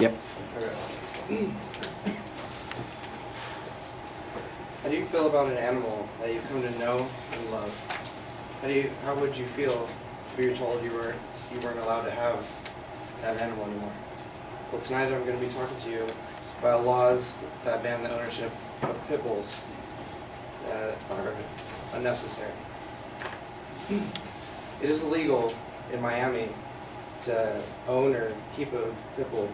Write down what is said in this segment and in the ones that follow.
Yep. Okay. How do you feel about an animal that you've come to know and love? How would you feel if you were told you weren't allowed to have that animal anymore? Well, tonight I'm going to be talking to you about laws that ban the ownership of pit bulls that are unnecessary. It is illegal in Miami to own or keep a pit bull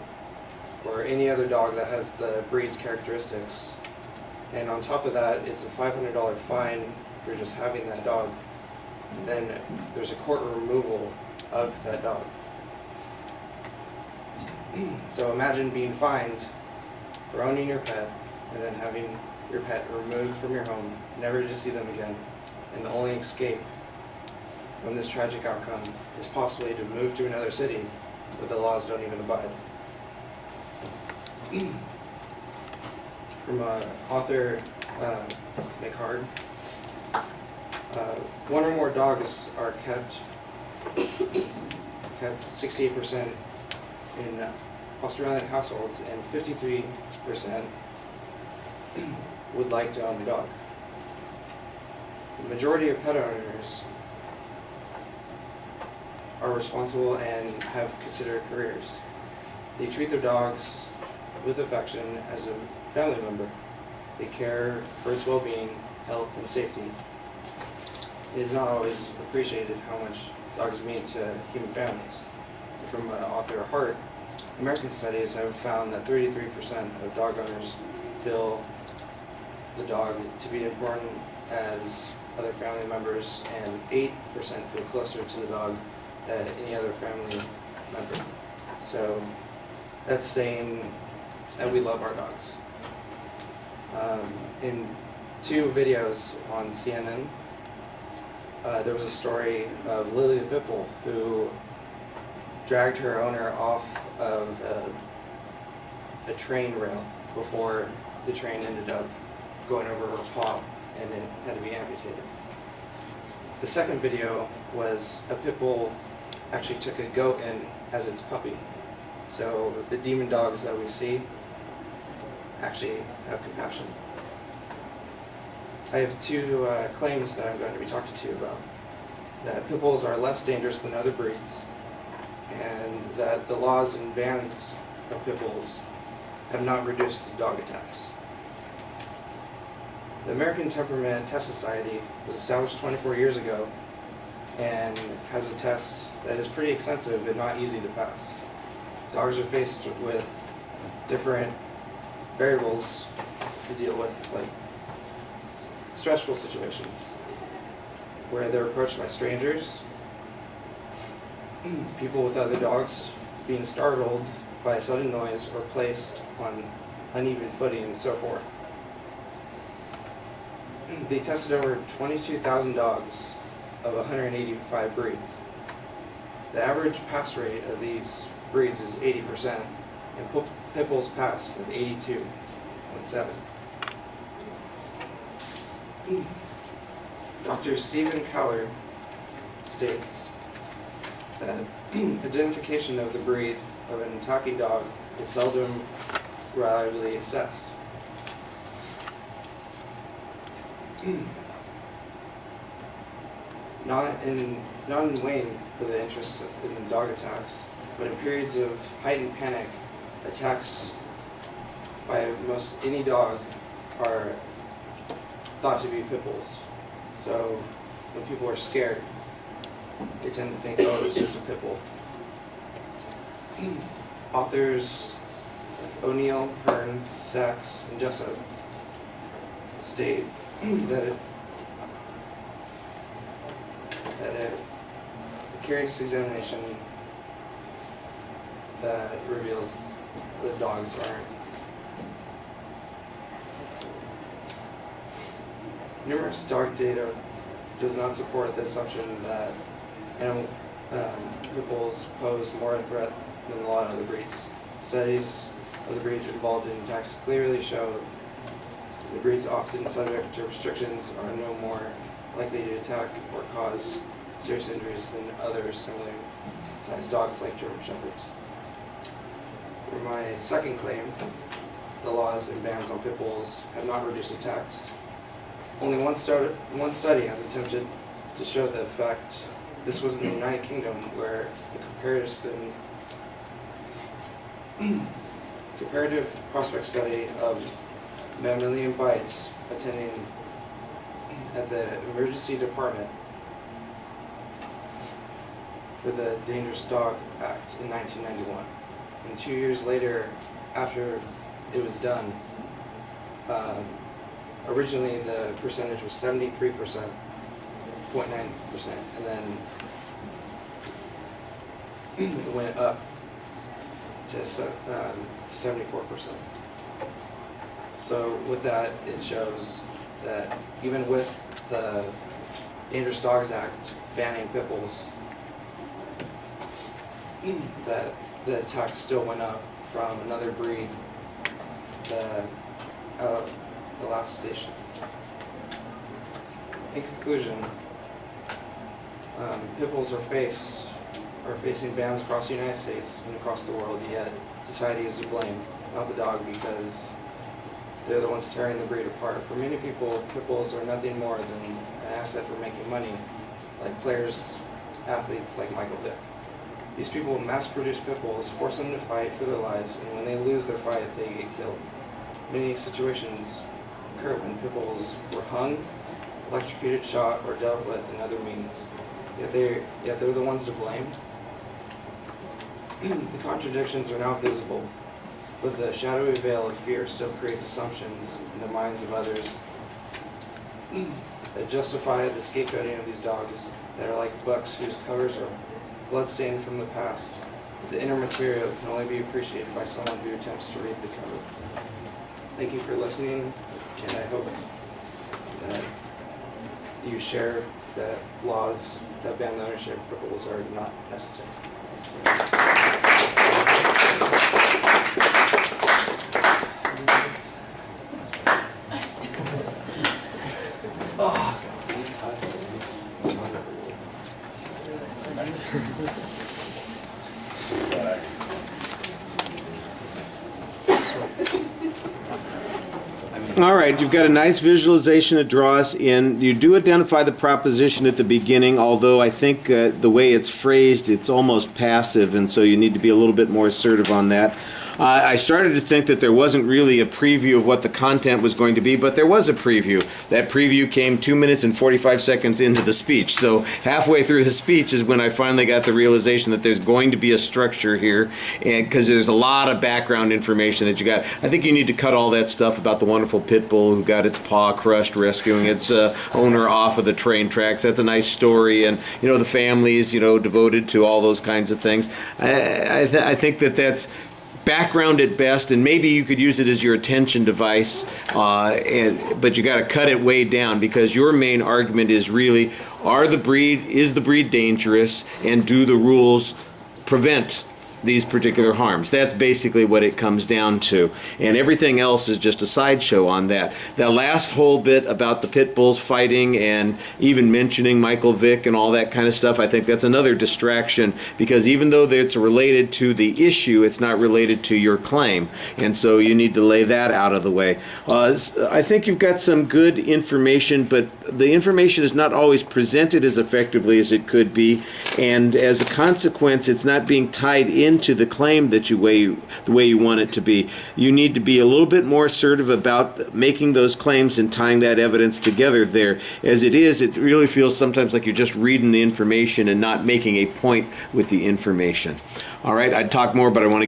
or any other dog that has the breed's characteristics. And on top of that, it's a $500 fine for just having that dog. And then there's a court removal of that dog. So imagine being fined for owning your pet and then having your pet removed from your home, never to see them again. And the only escape from this tragic outcome is possibly to move to another city where the laws don't even abide. From author McHard, one or more dogs are kept 68% in Australian households, and 53% would like to own a dog. The majority of pet owners are responsible and have considered careers. They treat their dogs with affection as a family member. They care for its well-being, health, and safety. It is not always appreciated how much dogs mean to human families. From author Hart, American studies have found that 33% of dog owners feel the dog to be important as other family members, and 8% feel closer to the dog than any other family member. So that's saying that we love our dogs. In two videos on CNN, there was a story of Lily the pit bull who dragged her owner off of a train rail before the train ended up going over her paw and it had to be amputated. The second video was a pit bull actually took a goat in as its puppy. So the demon dogs that we see actually have compassion. I have two claims that I'm going to be talking to you about. That pit bulls are less dangerous than other breeds, and that the laws and bans of pit bulls have not reduced the dog attacks. The American Temperament Test Society was established 24 years ago and has a test that is pretty extensive but not easy to pass. Dogs are faced with different variables to deal with, like stressful situations where they're approached by strangers, people with other dogs, being startled by a sudden noise or placed on uneven footing, and so forth. They tested over 22,000 dogs of 185 breeds. The average pass rate of these breeds is 80%, and pit bulls passed with 82.7. Dr. Stephen Keller states that identification of the breed of an attacking dog is seldom reliably assessed. Not in wane with the interest in dog attacks, but in periods of heightened panic, attacks by most any dog are thought to be pit bulls. So when people are scared, they tend to think, oh, it's just a pit bull. Authors like O'Neill, Hearn, Sachs, and Jessup state that a curious examination that reveals that dogs aren't. Numerous dog data does not support the assumption that pit bulls pose more a threat than a lot of other breeds. Studies of the breed involved in attacks clearly show the breeds often subject to restrictions are no more likely to attack or cause serious injuries than other similar sized dogs like German Shepherds. For my second claim, the laws and bans on pit bulls have not reduced attacks. Only one study has attempted to show the effect. This was in the United Kingdom, where a comparative prospect study of mammalian bites attending at the emergency department for the Dangerous Dog Act in 1991. And 2 years later, after it was done, originally the percentage was 73%, 0.9%, and then it went up to 74%. So with that, it shows that even with the Dangerous Dogs Act banning pit bulls, that the attacks still went up from another breed, the last stations. In conclusion, pit bulls are facing bans across the United States and across the world, yet society is to blame, not the dog, because they're the ones tearing the breed apart. For many people, pit bulls are nothing more than an asset for making money, like players, athletes like Michael Vick. These people mass-produce pit bulls, force them to fight for their lives, and when they lose their fight, they get killed. Many situations occur when pit bulls were hung, electrocuted, shot, or dealt with in other means. Yet they're the ones to blame. The contradictions are now visible, but the shadowy veil of fear still creates assumptions in the minds of others that justify the scapegoating of these dogs that are like books whose covers are bloodstained from the past. The inner material can only be appreciated by someone who attempts to read the cover. Thank you for listening, and I hope that you share that laws that ban the ownership of pit bulls are not necessary. All right, you've got a nice visualization to draw us in. You do identify the proposition at the beginning, although I think the way it's phrased, it's almost passive, and so you need to be a little bit more assertive on that. I started to think that there wasn't really a preview of what the content was going to be, but there was a preview. That preview came 2 minutes and 45 seconds into the speech. So halfway through the speech is when I finally got the realization that there's going to be a structure here, and because there's a lot of background information that you got. I think you need to cut all that stuff about the wonderful pit bull who got its paw crushed rescuing its owner off of the train tracks. That's a nice story, and the families devoted to all those kinds of things. I think that's background at best, and maybe you could use it as your attention device, but you got to cut it way down, because your main argument is really, is the breed dangerous, and do the rules prevent these particular harms? That's basically what it comes down to, and everything else is just a sideshow on that. That last whole bit about the pit bulls fighting and even mentioning Michael Vick and all that kind of stuff, I think that's another distraction, because even though it's related to the issue, it's not related to your claim, and so you need to lay that out of the way. I think you've got some good information, but the information is not always presented as effectively as it could be, and as a consequence, it's not being tied into the claim that the way you want it to be. You need to be a little bit more assertive about making those claims and tying that evidence together there. As it is, it really feels sometimes like you're just reading the information and not making a point with the information. All right, I'd talk more, but I want to